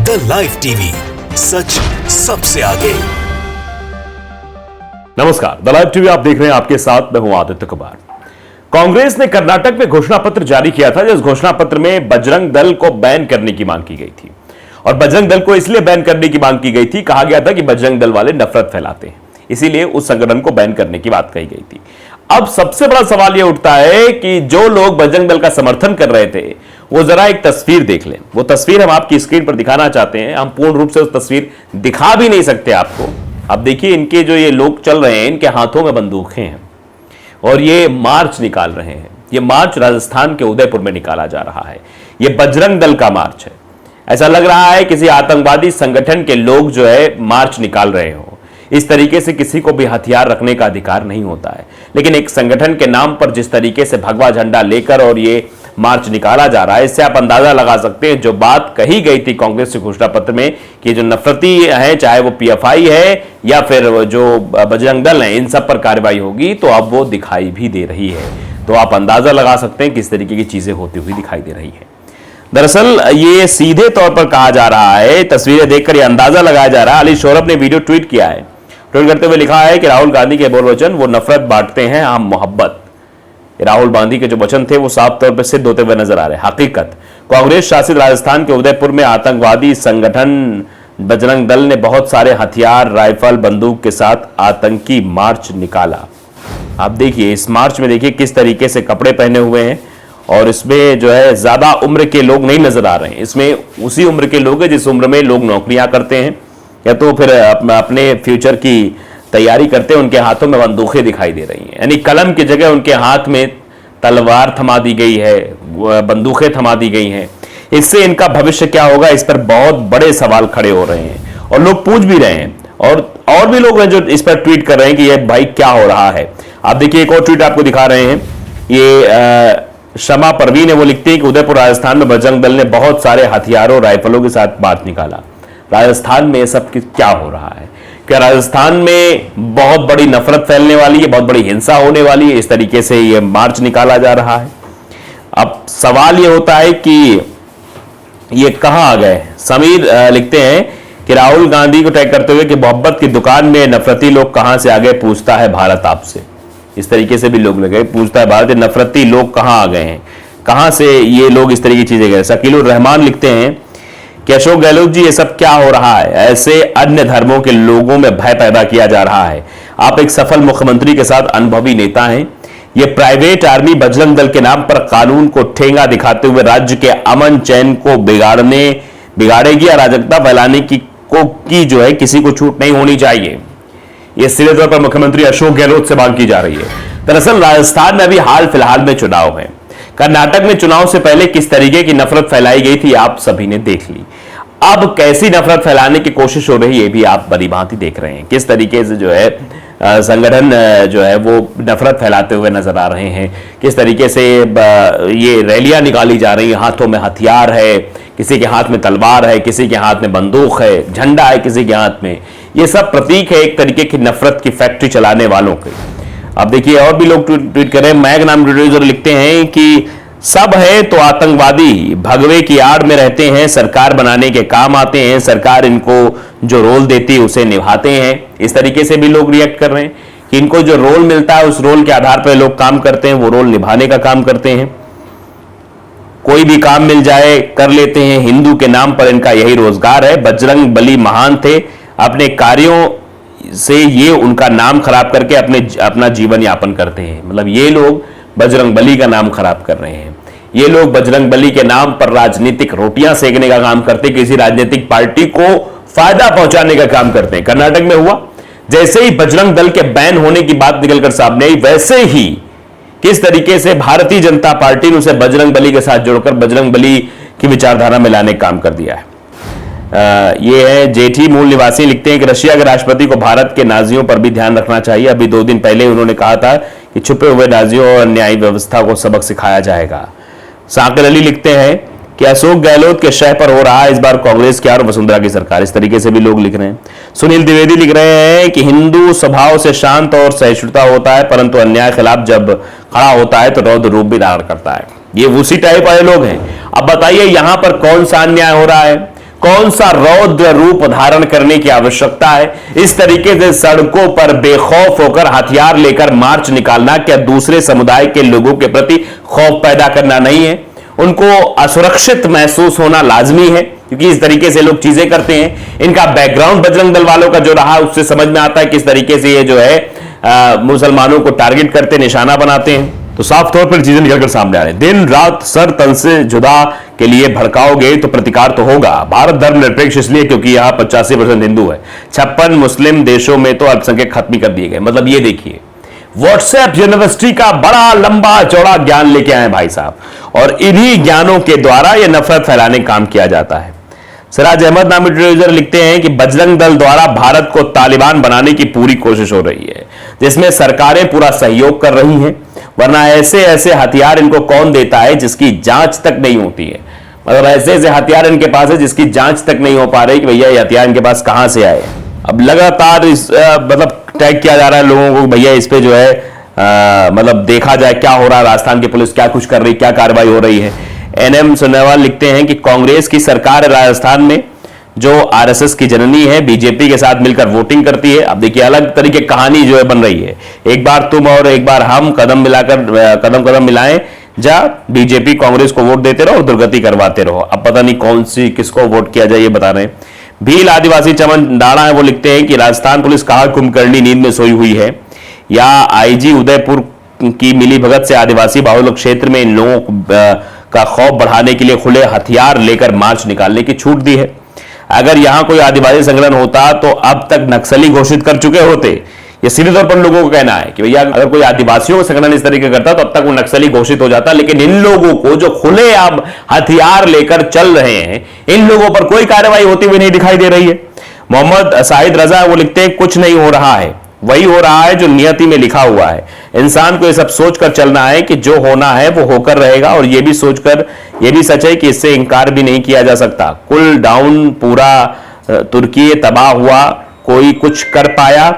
The live TV, सच सबसे आगे। नमस्कार, द लाइव टीवी आप देख रहे हैं, आपके साथ मैं हूं आदित्य कुमार। कांग्रेस ने कर्नाटक में घोषणा पत्र जारी किया था, जिस घोषणा पत्र में बजरंग दल को बैन करने की मांग की गई थी। और बजरंग दल को इसलिए बैन करने की मांग की गई थी, कहा गया था कि बजरंग दल वाले नफरत फैलाते हैं, इसीलिए उस संगठन को बैन करने की बात कही गई थी। अब सबसे बड़ा सवाल यह उठता है कि जो लोग बजरंग दल का समर्थन कर रहे थे, वो जरा एक तस्वीर देख लें। वो तस्वीर हम आपकी स्क्रीन पर दिखाना चाहते हैं। हम पूर्ण रूप से उस तस्वीर दिखा भी नहीं सकते आपको। अब देखिए, इनके जो ये लोग चल रहे हैं, इनके हाथों में बंदूकें हैं और ये मार्च निकाल रहे हैं। ये मार्च राजस्थान के उदयपुर में निकाला जा रहा है। ये बजरंग दल का मार्च है। ऐसा लग रहा है किसी आतंकवादी संगठन के लोग जो है मार्च निकाल रहे हो। इस तरीके से किसी को भी हथियार रखने का अधिकार नहीं होता है, लेकिन एक संगठन के नाम पर जिस तरीके से भगवा झंडा लेकर और ये मार्च निकाला जा रहा है, इससे आप अंदाजा लगा सकते हैं जो बात कही गई थी कांग्रेस के घोषणा पत्र में कि जो नफरती है, चाहे वो पीएफआई है या फिर जो बजरंग दल है, इन सब पर कार्रवाई होगी, तो अब वो दिखाई भी दे रही है। तो आप अंदाजा लगा सकते हैं किस तरीके की चीजें होती हुई दिखाई दे रही है। दरअसल ये सीधे तौर पर कहा जा रहा है, तस्वीरें देखकर यह अंदाजा लगाया जा रहा है। अली शौरभ ने वीडियो ट्वीट किया है। ट्वीट करते हुए लिखा है कि राहुल गांधी के बोल वचन, वो नफरत बांटते हैं, हम मोहब्बत। राहुल गांधी के जो वचन थे वो साफ तौर पर सिद्ध होते हुए नजर आ रहे हैं। हकीकत, कांग्रेस शासित राजस्थान के उदयपुर में आतंकवादी संगठन बजरंग दल ने बहुत सारे हथियार, राइफल, बंदूक के साथ आतंकी मार्च निकाला। आप देखिए, इस मार्च में देखिए किस तरीके से कपड़े पहने हुए हैं और इसमें जो है ज्यादा उम्र के लोग नहीं नजर आ रहे हैं। इसमें उसी उम्र के लोग हैं जिस उम्र में लोग नौकरियां करते हैं या तो फिर अपने फ्यूचर की तैयारी करते हैं। उनके हाथों में बंदूकें दिखाई दे रही हैं, यानी कलम की जगह उनके हाथ में तलवार थमा दी गई है, बंदूकें थमा दी गई हैं। इससे इनका भविष्य क्या होगा, इस पर बहुत बड़े सवाल खड़े हो रहे हैं और लोग पूछ भी रहे हैं। और भी लोग हैं जो इस पर ट्वीट कर रहे हैं कि ये भाई क्या हो रहा है। आप देखिए, एक और ट्वीट आपको दिखा रहे हैं। ये शमा परवीन है, वो लिखते हैं कि उदयपुर राजस्थान में बजरंग दल ने बहुत सारे हथियारों, राइफलों के साथ मार्च निकाला। राजस्थान में ये सब क्या हो रहा है? क्या राजस्थान में बहुत बड़ी नफरत फैलने वाली है, बहुत बड़ी हिंसा होने वाली है, इस तरीके से ये मार्च निकाला जा रहा है? अब सवाल ये होता है कि ये कहां आ गए। समीर लिखते हैं कि राहुल गांधी को टैग करते हुए कि मोहब्बत की दुकान में नफरती लोग कहां से आ गए, पूछता है भारत आपसे। इस तरीके से भी लोग लगे, पूछता है भारत, नफरती लोग कहां आ गए हैं, कहां से ये लोग इस तरीके की चीजें गए। शकीलुर रहमान लिखते हैं कि अशोक गहलोत जी, ये सब क्या हो रहा है? ऐसे अन्य धर्मों के लोगों में भय पैदा किया जा रहा है। आप एक सफल मुख्यमंत्री के साथ अनुभवी नेता हैं। ये प्राइवेट आर्मी बजरंग दल के नाम पर कानून को ठेंगा दिखाते हुए राज्य के अमन चैन को बिगाड़ेगी। अराजकता फैलाने की जो है किसी को छूट नहीं होनी चाहिए। यह सीधे तौर पर मुख्यमंत्री अशोक गहलोत से मांग की जा रही है। दरअसल राजस्थान में अभी हाल फिलहाल में चुनाव है। कर्नाटक में चुनाव से पहले किस तरीके की नफरत फैलाई गई थी आप सभी ने देख ली। अब कैसी नफरत फैलाने की कोशिश हो रही है, ये भी आप बड़ी भांति देख रहे हैं। किस तरीके से जो है संगठन जो है वो नफरत फैलाते हुए नजर आ रहे हैं। किस तरीके से ये रैलियां निकाली जा रही हैं, हाथों में हथियार है, किसी के हाथ में तलवार है, किसी के हाथ में बंदूक है, झंडा है किसी के हाथ में। ये सब प्रतीक है एक तरीके की नफरत की फैक्ट्री चलाने वालों के। अब देखिए, और भी लोग ट्वीट कर रहे हैं। मैग नाम यूजर लिखते हैं कि सब है तो आतंकवादी भगवे की आड़ में रहते हैं, सरकार बनाने के काम आते हैं, सरकार इनको जो रोल देती है उसे निभाते हैं। इस तरीके से भी लोग रिएक्ट कर रहे हैं कि इनको जो रोल मिलता है उस रोल के आधार पर लोग काम करते हैं, वो रोल निभाने का काम करते हैं। कोई भी काम मिल जाए कर लेते हैं, हिंदू के नाम पर इनका यही रोजगार है। बजरंग बली महान थे, अपने कार्यों से ये उनका नाम खराब करके अपना जीवन यापन करते हैं। मतलब ये लोग बजरंग बली का नाम खराब कर रहे हैं। ये लोग बजरंग बली के नाम पर राजनीतिक रोटियां सेकने का काम करते हैं, किसी राजनीतिक पार्टी को फायदा पहुंचाने का काम करते हैं। कर्नाटक में हुआ, जैसे ही बजरंग दल के बैन होने की बात निकलकर सामने आई, वैसे ही किस तरीके से भारतीय जनता पार्टी ने उसे बजरंग बली के साथ जोड़कर बजरंग बली की विचारधारा में लाने का काम कर दिया है। ये है जेठी मूल निवासी लिखते हैं कि रशिया के राष्ट्रपति को भारत के नाजियों पर भी ध्यान रखना चाहिए। अभी 2 दिन पहले उन्होंने कहा था कि छुपे हुए नाजियों और न्यायिक व्यवस्था को सबक सिखाया जाएगा। साकिर अली लिखते हैं कि अशोक गहलोत के शह पर हो रहा है इस बार कांग्रेस की और वसुंधरा की सरकार। इस तरीके से भी लोग लिख रहे हैं। सुनील द्विवेदी लिख रहे हैं कि हिंदू स्वभाव से शांत और सहिष्णुता होता है, परंतु अन्याय खिलाफ जब खड़ा होता है तो रौद्र रूप भी धारण करता है। ये उसी टाइप वाले लोग हैं। अब बताइए, यहां पर कौन सा अन्याय हो रहा है, कौन सा रौद्र रूप धारण करने की आवश्यकता है। इस तरीके से सड़कों पर बेखौफ होकर हथियार लेकर मार्च निकालना क्या दूसरे समुदाय के लोगों के प्रति खौफ पैदा करना नहीं है? उनको असुरक्षित महसूस होना लाजमी है, क्योंकि इस तरीके से लोग चीजें करते हैं। इनका बैकग्राउंड बजरंग दल वालों का जो रहा उससे समझ में आता है किस तरीके से ये जो है मुसलमानों को टारगेट करते, निशाना बनाते हैं। तो साफ तौर पर चीजें निकलकर सामने आ रही हैं। दिन रात सर तन से जुदा के लिए भड़काओगे तो प्रतिकार तो होगा। भारत धर्मनिरपेक्ष इसलिए क्योंकि यहां 85% हिंदू है, 56 मुस्लिम देशों में तो अल्पसंख्यक खत्म कर दिए गए। मतलब ये देखिए, व्हाट्सएप यूनिवर्सिटी का बड़ा लंबा चौड़ा ज्ञान लेके आए भाई साहब, और इन्हीं ज्ञानों के द्वारा यह नफरत फैलाने का काम किया जाता है। सिराज अहमद नामी यूजर लिखते हैं कि बजरंग दल द्वारा भारत को तालिबान बनाने की पूरी कोशिश हो रही है, जिसमें सरकारें पूरा सहयोग कर रही हैं, वरना ऐसे ऐसे हथियार इनको कौन देता है जिसकी जांच तक नहीं होती है। मतलब ऐसे ऐसे हथियार इनके पास है जिसकी जांच तक नहीं हो पा रही कि भैया ये हथियार इनके पास कहां से आए। अब लगातार इस मतलब टैग किया जा रहा है लोगों को, भैया इस पे जो है मतलब देखा जाए क्या हो रहा है, राजस्थान की पुलिस क्या कुछ कर रही, क्या कार्रवाई हो रही है। एनएम सोनेवाल लिखते हैं कि कांग्रेस की सरकार राजस्थान में जो आरएसएस की जननी है, बीजेपी के साथ मिलकर वोटिंग करती है। अब देखिए अलग तरीके की कहानी जो है बन रही है, एक बार तुम और एक बार हम, कदम कदम मिलाएं जा, बीजेपी कांग्रेस को वोट देते रहो और दुर्गति करवाते रहो। अब पता नहीं कौन सी किसको वोट किया जाए ये बता रहे हैं। भील आदिवासी चमन डाड़ा है, वो लिखते हैं कि राजस्थान पुलिस कहां कुंभकर्णी नींद में सोई हुई है, या आईजी उदयपुर की मिली भगत से आदिवासी बाहुल क्षेत्र में इन लोगों का खौफ बढ़ाने के लिए खुले हथियार लेकर मार्च निकालने की छूट दी है। अगर यहां कोई आदिवासी संगठन होता तो अब तक नक्सली घोषित कर चुके होते। ये सीधे तौर पर लोगों को कहना है कि भैया अगर कोई आदिवासियों का संगठन इस तरीके करता तो अब तक वो नक्सली घोषित हो जाता। लेकिन इन लोगों को जो खुले अब हथियार लेकर चल रहे हैं, इन लोगों पर कोई कार्रवाई होती हुई नहीं दिखाई दे रही है। मोहम्मद साहिद रजा वो लिखते हैं कुछ नहीं हो रहा है, वही हो रहा है जो नियति में लिखा हुआ है। इंसान को यह सब सोचकर चलना है कि जो होना है वो होकर रहेगा, और यह भी सोचकर यह भी सच है कि इससे इंकार भी नहीं किया जा सकता। कुल डाउन पूरा तुर्की तबाह हुआ, कोई कुछ कर पाया?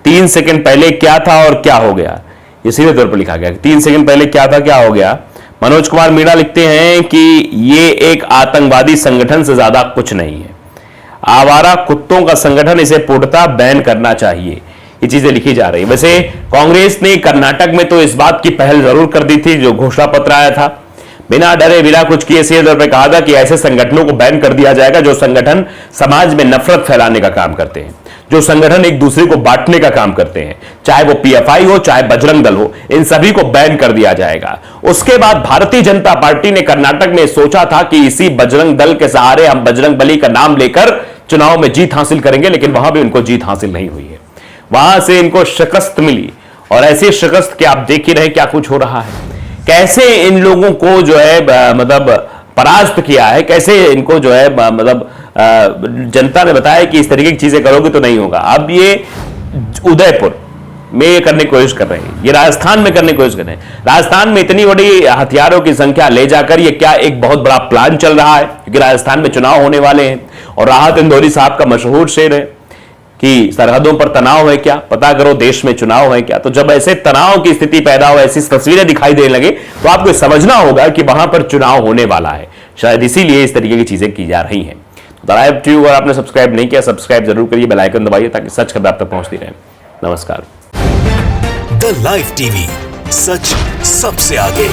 3 सेकंड पहले क्या था और क्या हो गया? ये सीधे तौर पर लिखा गया, 3 सेकंड पहले क्या था क्या हो गया। मनोज कुमार मीणा लिखते हैं कि ये एक आतंकवादी संगठन से ज्यादा कुछ नहीं है, आवारा कुत्तों का संगठन, इसे पूर्णतः बैन करना चाहिए। ये चीजें लिखी जा रही है। वैसे कांग्रेस ने कर्नाटक में तो इस बात की पहल जरूर कर दी थी, जो घोषणा पत्र आया था, बिना डरे बिना कुछ किए सीधे तौर पर कहा था कि ऐसे संगठनों को बैन कर दिया जाएगा जो संगठन समाज में नफरत फैलाने का काम करते हैं, जो संगठन एक दूसरे को बांटने का काम करते हैं, चाहे वो पीएफआई हो चाहे बजरंग दल हो, इन सभी को बैन कर दिया जाएगा। उसके बाद भारतीय जनता पार्टी ने कर्नाटक में सोचा था कि इसी बजरंग दल के सहारे हम बजरंगबली का नाम लेकर चुनाव में जीत हासिल करेंगे, लेकिन वहां भी उनको जीत हासिल नहीं हुई है। वहां से इनको शिकस्त मिली, और ऐसी शिकस्त के आप देख ही रहे क्या कुछ हो रहा है, कैसे इन लोगों को जो है मतलब परास्त किया है, कैसे इनको जो है मतलब जनता ने बताया कि इस तरीके की चीजें करोगे तो नहीं होगा। अब ये उदयपुर में ये करने की कोशिश कर रहे हैं, ये राजस्थान में करने की कोशिश कर रहे हैं। राजस्थान में इतनी बड़ी हथियारों की संख्या ले जाकर ये क्या एक बहुत बड़ा प्लान चल रहा है, क्योंकि राजस्थान में चुनाव होने वाले हैं। और राहत इंदौरी साहब का मशहूर शेर है कि सरहदों पर तनाव है क्या, पता करो देश में चुनाव है क्या। तो जब ऐसे तनाव की स्थिति पैदा हो, ऐसी तस्वीरें दिखाई देने लगे, तो आपको समझना होगा कि वहां पर चुनाव होने वाला है। शायद इसीलिए इस तरीके की चीजें की जा रही हैं। तो लाइव टीवी अगर आपने सब्सक्राइब नहीं किया, सब्सक्राइब जरूर करिए, बेल आइकन दबाइए ताकि सच खबर आप तक पहुंचती रहे। नमस्कार। द लाइव टीवी, सच सबसे आगे।